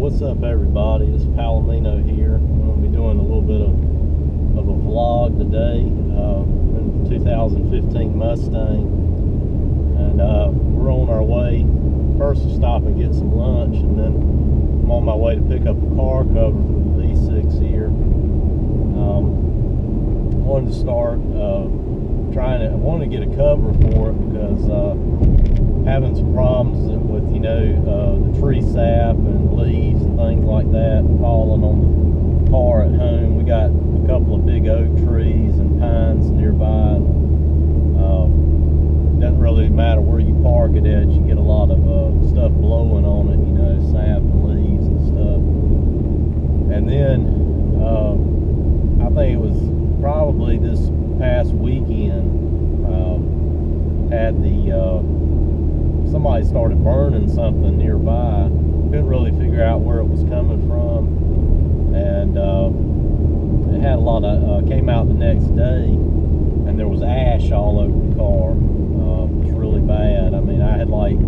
What's up everybody, it's Palomino here. I'm going to be doing a little bit of a vlog today in the 2015 Mustang, and we're on our way first to stop and get some lunch, and then I'm on my way to pick up a car cover for the V6 here. I wanted to start I wanted to get a cover for it because having some problems with, you know, the tree sap and leaves and things like that falling on the car at home. We got a couple of big oak trees and pines nearby. Doesn't really matter where you park it at, you get a lot of stuff blowing on it, you know, sap and leaves and stuff. And then I think it was probably this past weekend, had somebody started burning something nearby. Couldn't really figure out where it was coming from, and it had a lot of came out the next day, and there was ash all over the car. It was really bad. I mean, I had like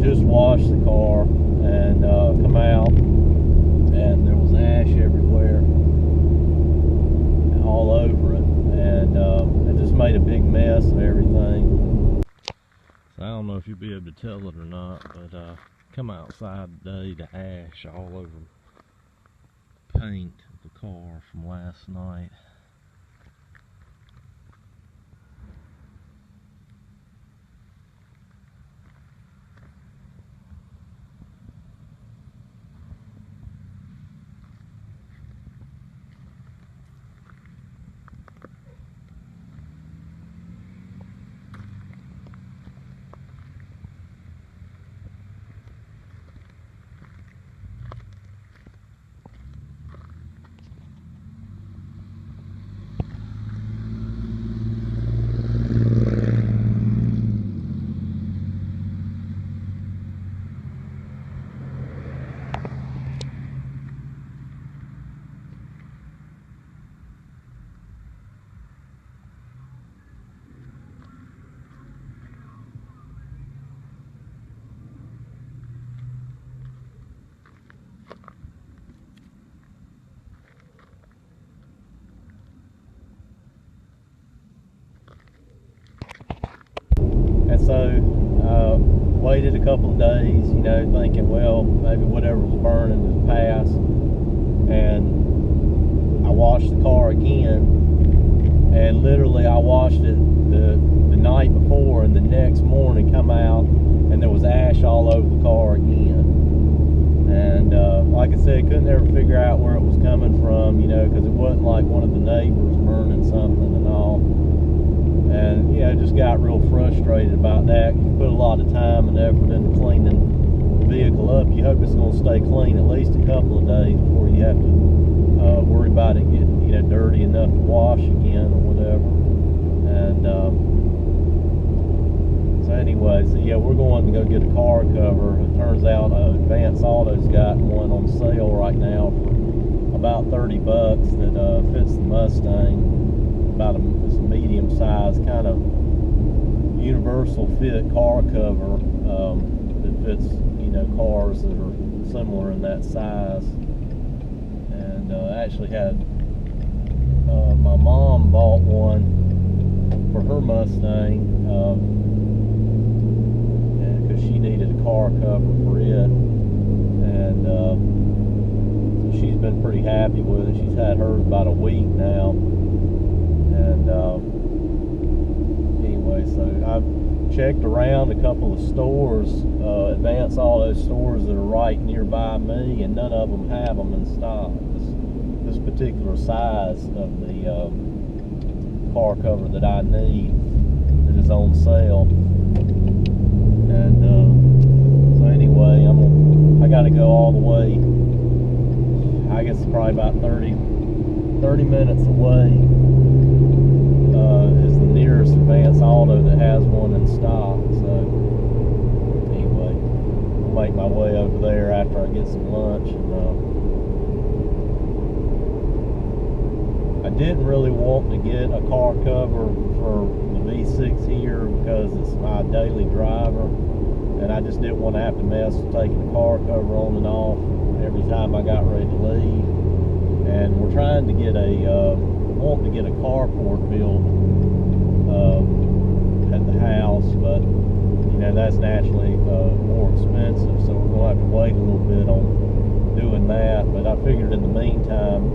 just washed the car and come out, and there was ash everywhere, all over it, and it just made a big mess of everything. So I don't know if you'll be able to tell it or not, but come outside today, the ash all over the paint of the car from last night. And so waited a couple of days, you know, thinking, well, maybe whatever was burning has passed. And I washed the car again, and literally I washed it the night before, and the next morning come out and there was ash all over the car again. And like I said, couldn't ever figure out where it was coming from, you know, because it wasn't like one of the neighbors burning something and all. And, you know, just got real frustrated about that. You put a lot of time and effort into cleaning the vehicle up. You hope it's going to stay clean at least a couple of days before you have to worry about it getting, you know, dirty enough to wash again or whatever. And so anyway, so yeah, we're going to go get a car cover. It turns out Advance Auto's got one on sale right now for about 30 bucks that fits the Mustang. It's a medium size kind of universal fit car cover that fits, you know, cars that are similar in that size. And I actually had my mom bought one for her Mustang because she needed a car cover for it, and so she's been pretty happy with it. She's had hers about a week now. And anyway, so I've checked around a couple of stores, Advance Auto stores that are right nearby me, and none of them have them in stock. This particular size of the car cover that I need that is on sale. And so anyway, I got to go all the way. I guess it's probably about 30 minutes away. Is the nearest Advance Auto that has one in stock. So anyway, I'll make my way over there after I get some lunch. And I didn't really want to get a car cover for the V6 here because it's my daily driver, and I just didn't want to have to mess with taking the car cover on and off every time I got ready to leave. And we're trying to get wanting to get a carport built at the house, but you know, that's naturally more expensive, so we're going to have to wait a little bit on doing that. But I figured in the meantime,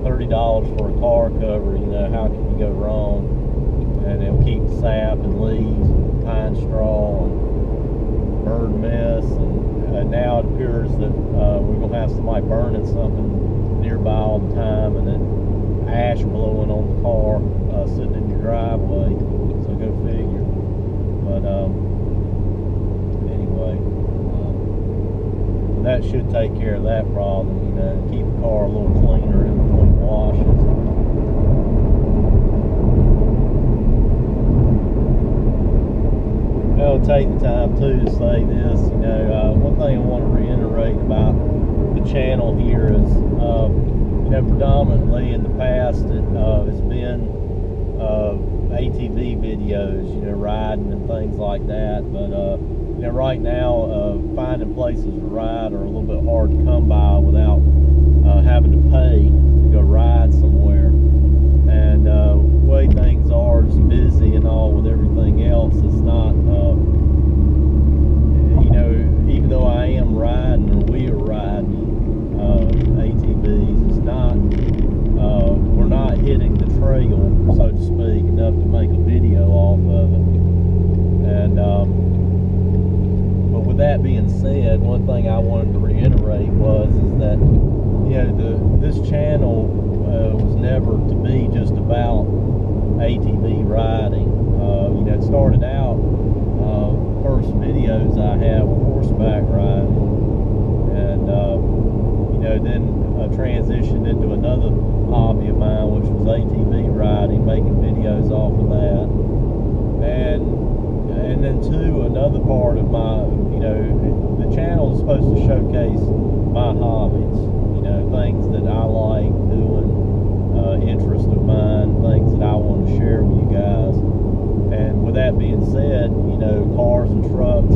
$30 for a car cover, you know, how can you go wrong? And it'll keep sap and leaves and pine straw and bird mess, and now it appears that we're going to have somebody burning something nearby all the time, and then ash blowing on the car sitting in your driveway, so go figure. But anyway, that should take care of that problem, you know, keep the car a little cleaner in between washes. I'll take the time too to say this, you know, one thing I want to reiterate about the channel here is, you know, predominantly in the past it's been ATV videos, you know, riding and things like that, but you know, right now finding places to ride are a little bit hard to come by without having to pay to go ride somewhere. And the way things are, just busy and all with everything else, it's not, you know, even though I am riding, or we are riding ATVs, it's not, we're not hitting the trail, so to speak, enough to make a video off of it. And but with that being said, one thing I wanted to reiterate was that, you know, this channel was never to be just about ATV riding. You know, it started out, first videos I had were horseback riding, and you know, then I transitioned into another hobby of mine, which was ATV riding, making videos off of that. And then too, another part of my, you know, the channel is supposed to showcase my hobbies, you know, things that I like doing, interest of mine, things that I want to share with you guys. And with that being said, you know, cars and trucks,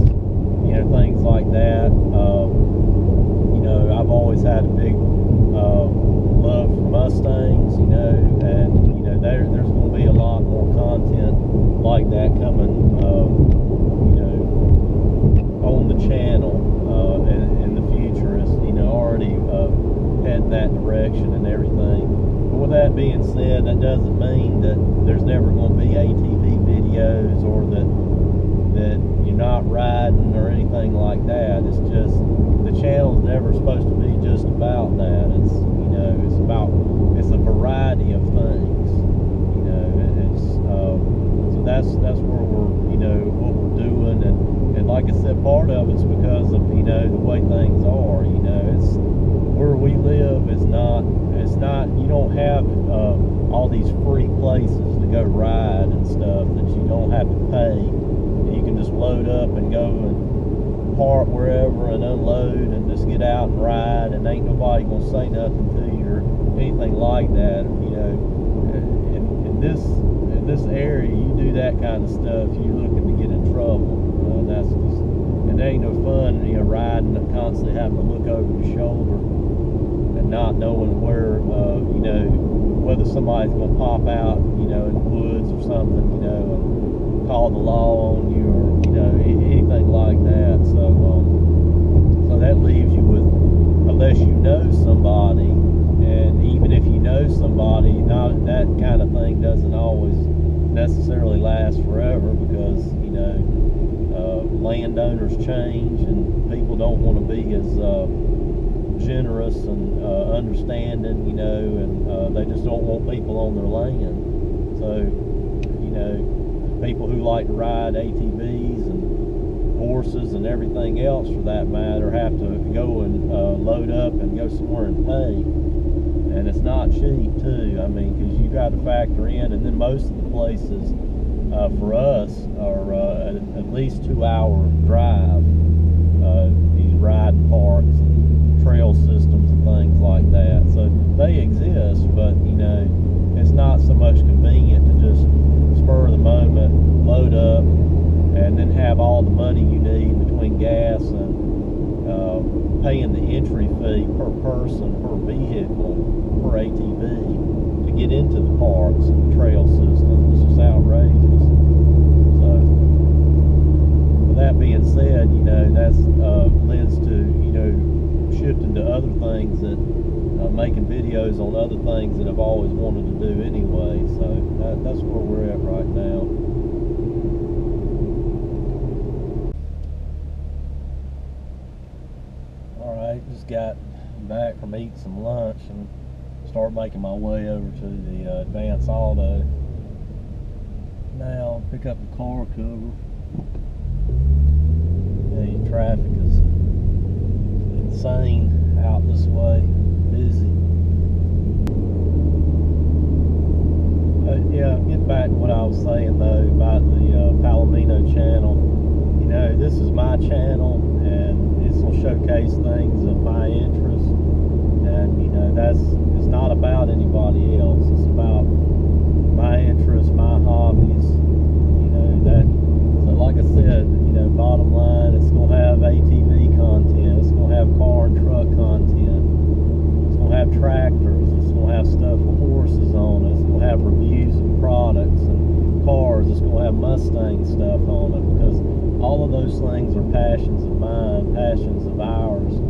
you know, things like that, you know, I've always had a big love for Mustangs, you know, and you know, there's going to be a lot more content like that coming, you know, on the channel in the future. Is, you know, already heading that direction and everything. But with that being said, that doesn't mean that there's never going to be ATV videos, or that you're not riding or anything like that. It's just, the channel's never supposed to be just about that. It's, you know, it's a variety of things, you know. It's so that's where we're, you know, what we're doing, and like I said, part of it's because of, you know, the way things are, you know. It's where we live is not, it's not, you don't have all these free places to go ride and stuff that you don't have to pay. You can just load up and go and park wherever and unload and just get out and ride, and ain't nobody gonna say nothing to you or anything like that. You know, in this area, you do that kind of stuff, you're looking to get in trouble. And that's just, and it ain't no fun, you know, riding and constantly having to look over your shoulder and not knowing where, you know, whether somebody's gonna pop out, you know, in the woods or something, you know, and call the law on you, or, you know, anything like that. So so that leaves you with, unless you know somebody, and even if you know somebody, not that kind of thing doesn't always necessarily last forever, because, you know, landowners change, and people don't want to be as generous and understanding, you know, and they just don't want people on their land. So, you know, people who like to ride ATVs and horses and everything else for that matter have to go and load up and go somewhere and pay, and it's not cheap too. I mean, because you got to factor in, and then most of the places for us are at least 2-hour drive, these riding parks and trail systems and things like that. So they exist, but, you know, it's not so much convenient to just spur of the moment, load up, and then have all the money you need between gas and paying the entry fee per person, per vehicle, per ATV to get into the parks and the trail system. It's just outrageous. So, with that being said, you know, that's lends to, you know, shifting to other things, that making videos on other things that I've always wanted to do anyway. So that's where we're at right now. Alright, just got back from eating some lunch and start making my way over to the Advance Auto. Now pick up the car cover. The traffic is insane out this way, busy. Yeah, getting back to what I was saying though about the Palomino channel. You know, this is my channel, and it's gonna showcase things of my interest. And you know, it's not about anybody else. It's about my interests, my hobbies. You know that. So, like I said, you know, bottom line, it's gonna have ATV content. It's gonna have car and truck content. It's gonna have tractors. It's gonna have stuff with horses on it. It's gonna have reviews of products and cars. It's gonna have Mustang stuff on it, because all of those things are passions of mine, passions of ours.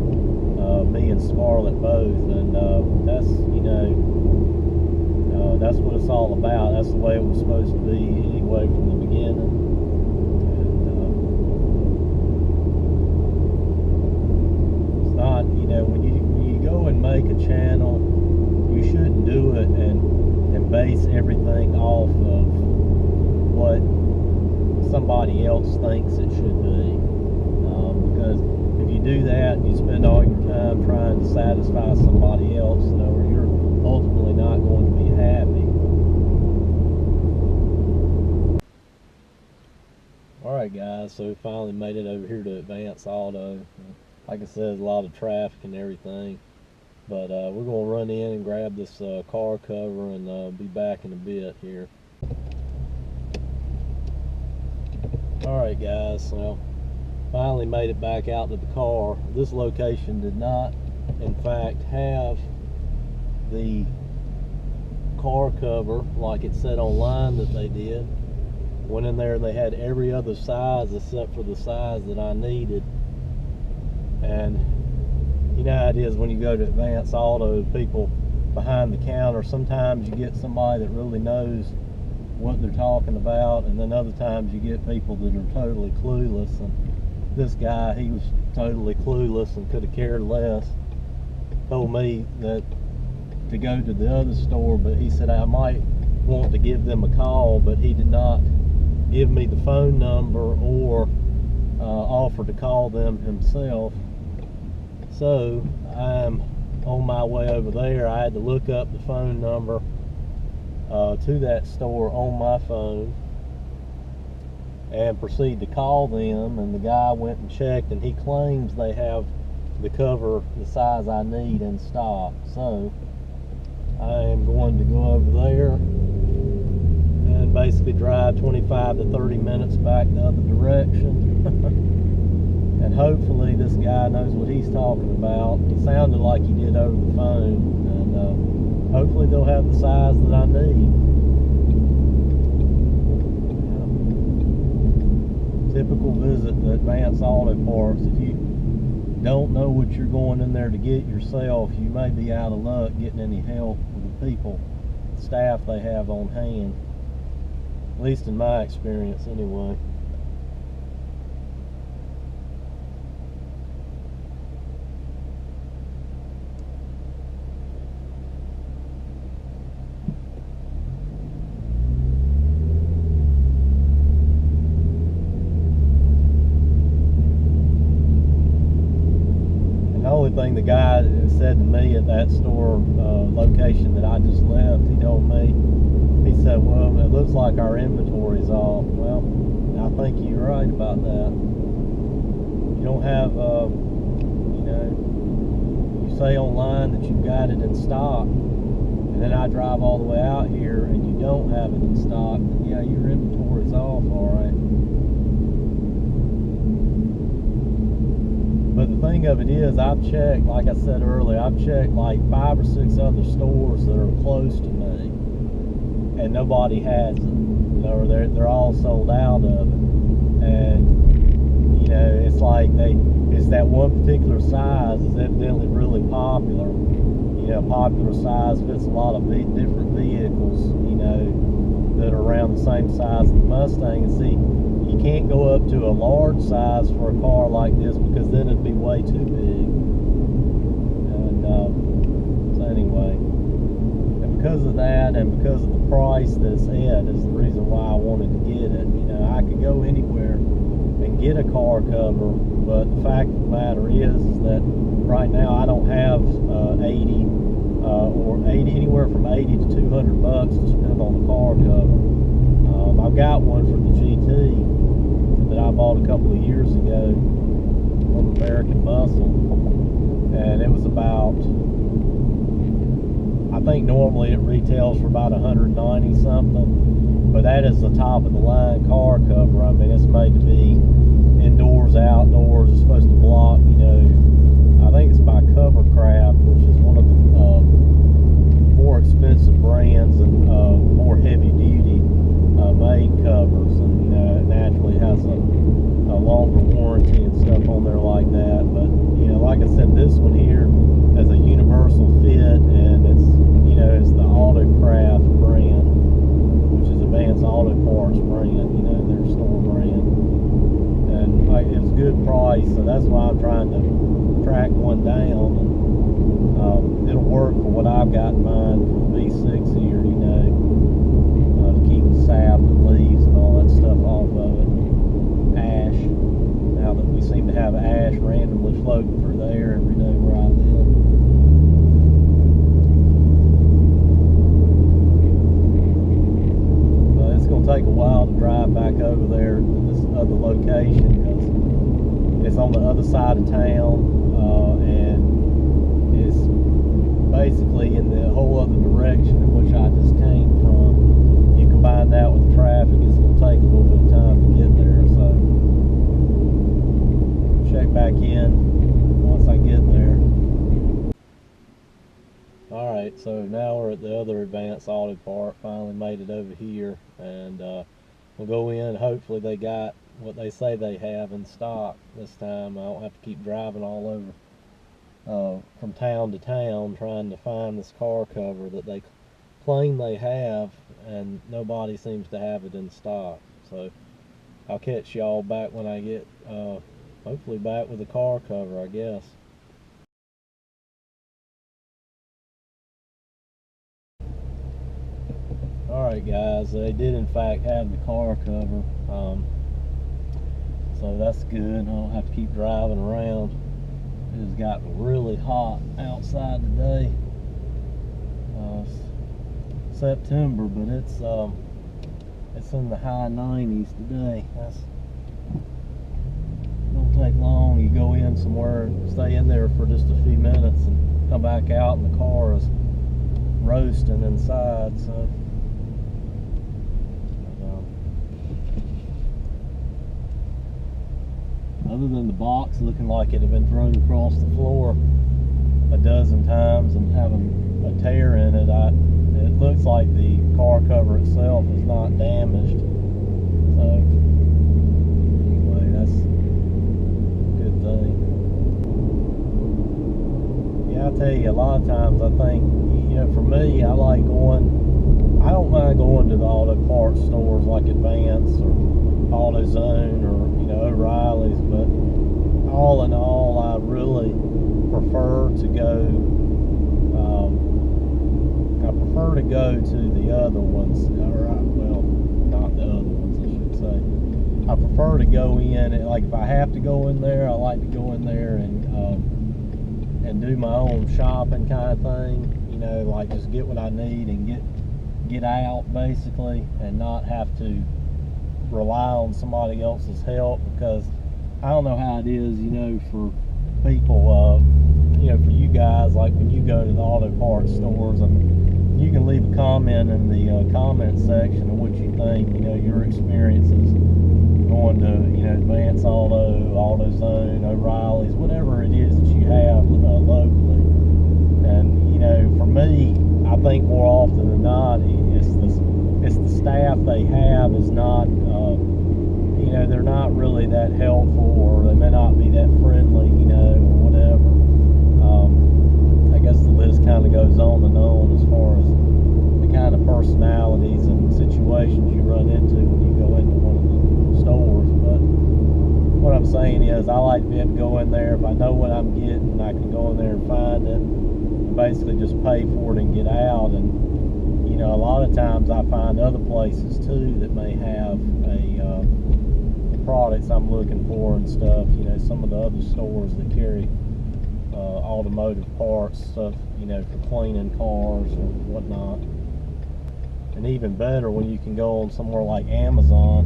Me and Scarlett both, and that's, you know, that's what it's all about. That's the way it was supposed to be anyway from the beginning. And it's not, you know, when you go and make a channel, you shouldn't do it and base everything off of what somebody else thinks it should be, because if you do that and you spend all your time trying to satisfy somebody else, you know, you're ultimately not going to be happy. Alright guys, so we finally made it over here to Advance Auto. Like I said, there's a lot of traffic and everything, but we're going to run in and grab this car cover and be back in a bit here. Alright guys, well, finally made it back out to the car. This location did not, in fact, have the car cover like it said online that they did. Went in there and they had every other size except for the size that I needed. And you know how it is when you go to Advance Auto, people behind the counter, sometimes you get somebody that really knows what they're talking about, and then other times you get people that are totally clueless. And this guy, he was totally clueless and could have cared less. Told me that to go to the other store, but he said I might want to give them a call, but he did not give me the phone number or offer to call them himself. So I'm on my way over there. I had to look up the phone number to that store on my phone and proceed to call them, and the guy went and checked, and he claims they have the cover the size I need in stock. So I am going to go over there and basically drive 25 to 30 minutes back the other direction. And hopefully this guy knows what he's talking about. It sounded like he did over the phone, and hopefully they'll have the size that I need. Typical visit to Advance Auto Parts. If you don't know what you're going in there to get yourself, you may be out of luck getting any help with the people, staff they have on hand. At least in my experience anyway. The only thing the guy said to me at that store location that I just left, he told me, he said, well, it looks like our inventory's off. Well, I think you're right about that. You don't have, you know, you say online that you've got it in stock, and then I drive all the way out here and you don't have it in stock, then yeah, your inventory's off, all right. But the thing of it is, I've checked, like I said earlier, I've checked like 5 or 6 other stores that are close to me, and nobody has it. You know, they're all sold out of it. And you know, it's like it's that one particular size is evidently really popular. You know, popular size fits a lot of different vehicles, you know, that are around the same size as the Mustang. And see, you can't go up to a large size for a car like this because then it'd be way too big. And so anyway, and because of that and because of the price that it's at is the reason why I wanted to get it. You know, I could go anywhere and get a car cover, but the fact of the matter is that right now I don't have 80 anywhere from 80 to 200 bucks to spend on a car cover. I've got one for the GT that I bought a couple of years ago from American Muscle, and it was about, I think normally it retails for about 190 something, but that is the top of the line car cover. I mean, it's made to be indoors, outdoors. It's supposed to block, you know, I think it's by Covercraft, which is one of the more expensive brands and more heavy duty made covers, and you know, it naturally has a longer warranty and stuff on there like that. But you know, like I said, this one here has a universal fit, and it's, you know, it's the Autocraft brand, which is Advanced Auto Parts brand, you know, their store brand. And like, it's a good price, so that's why I'm trying to track one down. And it'll work for what I've got in mind for the V6 here, you know, to keep the sap and leaves and all that stuff off of it. Ash, now that we seem to have ash randomly floating through the air every day where I live. But it's going to take a while to drive back over there to this other location because it's on the other side of town, and it's basically in the whole other direction in which I just came from. You combine that with traffic, it's going to take a little bit of time to get there, so check back in once I get there. Alright, so now we're at the other Advanced Auto Part. Finally made it over here, and we'll go in. Hopefully they got what they say they have in stock this time. I don't have to keep driving all over from town to town trying to find this car cover that they claim they have, and nobody seems to have it in stock. So I'll catch y'all back when I get hopefully back with the car cover, I guess. Alright guys, they did in fact have the car cover, so that's good. I don't have to keep driving around. It has gotten really hot outside today. September, but it's in the high 90s today. Don't take long. You go in somewhere, stay in there for just a few minutes, and come back out, and the car is roasting inside. So. Other than the box looking like it had been thrown across the floor a dozen times and having a tear in it, it looks like the car cover itself is not damaged. So anyway, that's a good thing. Yeah, I tell you, a lot of times I think, you know, for me, I like going, I don't mind going to the auto parts stores like Advance or AutoZone or, you know, O'Reilly's, but all in all, I really prefer to go to the other ones, well, not the other ones, I should say. I prefer to go in, like if I have to go in there, I like to go in there and do my own shopping kind of thing, you know, like just get what I need and get out basically, and not have to rely on somebody else's help, because I don't know how it is, you know, for people, you know, for you guys, like when you go to the auto parts stores, and you can leave a comment in the comment section of what you think, you know, your experiences going to, Advance Auto Zone, O'Reilly's, whatever it is that you have locally. And for me, I think more often than not, it's the staff they have is not, they're not really that helpful, or they may not be that friendly, or whatever. I guess the list kind of goes on and on as far as the kind of personalities and situations you run into when you go into one of the stores. But what I'm saying is, I like to be able to go in there. If I know what I'm getting, I can go in there and find it, and basically just pay for it and get out. And a lot of times I find other places too that may have the products I'm looking for and stuff. Some of the other stores that carry automotive parts, stuff, for cleaning cars or whatnot. And even better when you can go on somewhere like Amazon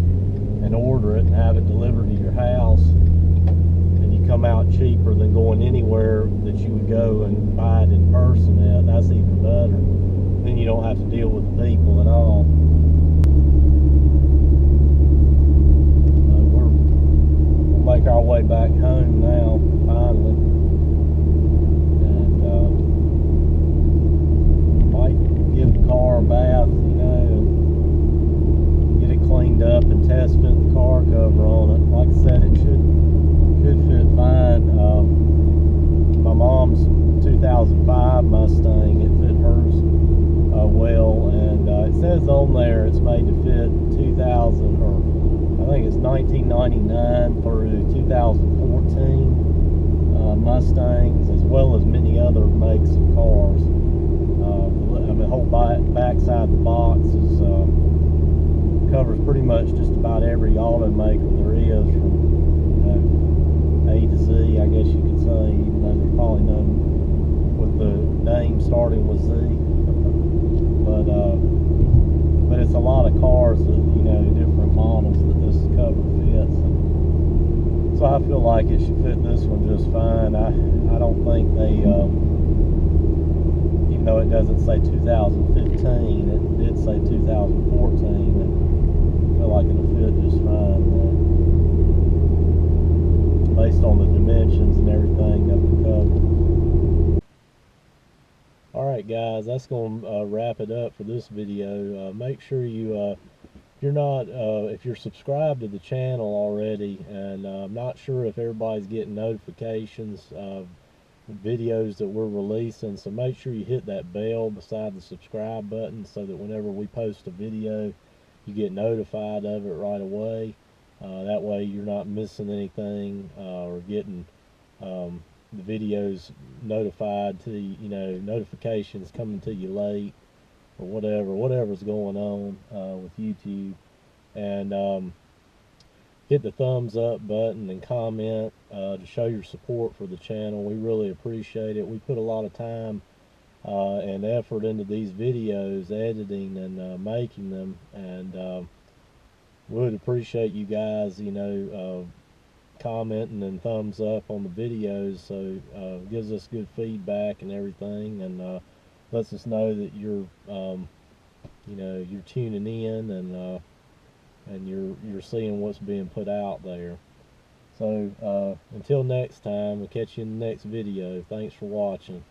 and order it and have it delivered to your house, and you come out cheaper than going anywhere that you would go and buy it in person at. That's even better. Then you don't have to deal with the people at all. We'll make our way back home now, finally. And might give the car a bath, and get it cleaned up and test fit the car cover on it. Like I said, it should fit fine. My mom's 2005 Mustang, it fit hers well, and it says on there it's made to fit 2000, or I think it's 1999 through 2014 Mustangs, as well as many other makes of cars. The whole back side of the box is covers pretty much just about every automaker there is, from A to Z, I guess you could say, even though there's probably none with the name starting with Z. But it's a lot of cars that, different models that this cover fits. And so I feel like it should fit this one just fine. I don't think they, even though it doesn't say 2015, it did say 2014, and I feel like it'll fit just fine based on the dimensions and everything of the cover. Alright guys, that's going to wrap it up for this video. Make sure you, if you're subscribed to the channel already, and I'm not sure if everybody's getting notifications of videos that we're releasing, so make sure you hit that bell beside the subscribe button so that whenever we post a video, you get notified of it right away. That way you're not missing anything, or getting the videos notified to notifications coming to you late, or whatever's going on with YouTube. And hit the thumbs up button and comment to show your support for the channel. We really appreciate it. We put a lot of time and effort into these videos, editing and making them, and we would appreciate you guys commenting and thumbs up on the videos, so gives us good feedback and everything, and lets us know that you're you're tuning in, and you're seeing what's being put out there. So until next time, we'll catch you in the next video. Thanks for watching.